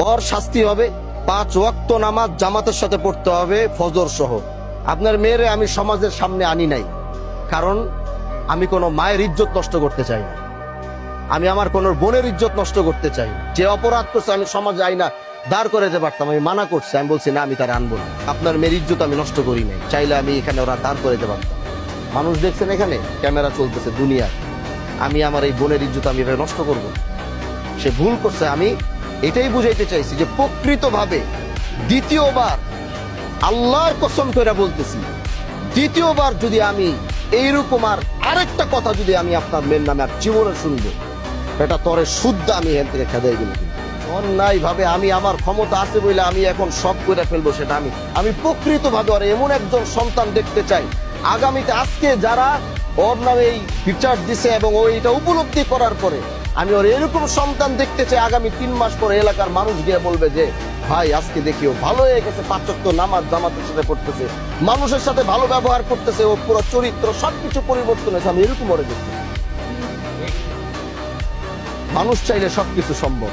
ওর শাস্তি হবে 5 ওয়াক্ত নামাজ জামাতের সাথে পড়তে হবে ফজর সহ। আপনার মেয়েরে আমি সমাজের সামনে আনি নাই, কারণ আমি কোনো মায়ের ইজ্জত নষ্ট করতে চাই না, আমি আমার কোন বোনের ইজ্জত নষ্ট করতে চাই না। যে অপরাধ করছে আমি সমাজে আইনা দাঁড় করে যেতে পারতাম, আমি মানা করছি, আমি বলছি না আমি তার আনবো না। আপনার মেয়ের ইজ্জত আমি নষ্ট করি নাই, চাইলে আমি এখানে ওরা দাঁড় করে যেতে পারতাম। মানুষ দেখছেন এখানে ক্যামেরা চলতেছে দুনিয়া, আমি আমার এই বোনের ইজ্জত আমি এটা নষ্ট করব? সে ভুল করছে। আমি এটাই বুঝাইতে চাইছি যে প্রকৃতভাবে দ্বিতীয়বার আল্লাহর কসম করে বলতেছি, দ্বিতীয়বার যদি আমি এইরকম আর আরেকটা কথা যদি আমি আপনার মেয়ের নামে আর জীবনে শুনবো, এটা তরে শুদ্ধ আমি এখান থেকে খেদাই গেল। অন্যায় ভাবে আমি আমার ক্ষমতা আছে বলে আমি এখন সব করে ফেলবো, সেটা আমি প্রকৃতভাবে আর এমন একজন সন্তান দেখতে চাই আগামীতে। আজকে যারা ওর নামে এই বিচার দিছে এবং ও এটা উপলব্ধি করার পরে আমি ওর এরকম সন্তান দেখতে চাই আগামী 3 মাস পরে এলাকার মানুষ গিয়ে বলবে যে ভাই আজকে দেখিও ভালো হয়ে গেছে, 5 ওয়াক্ত নামাজ জামাতের সাথে পড়তেছে, মানুষের সাথে ভালো ব্যবহার করতেছে, ও পুরো চরিত্র সবকিছু পরিবর্তন হয়েছে। আমি এরকম ওরে দেখতে, মানুষ চাইলে সবকিছু সম্ভব।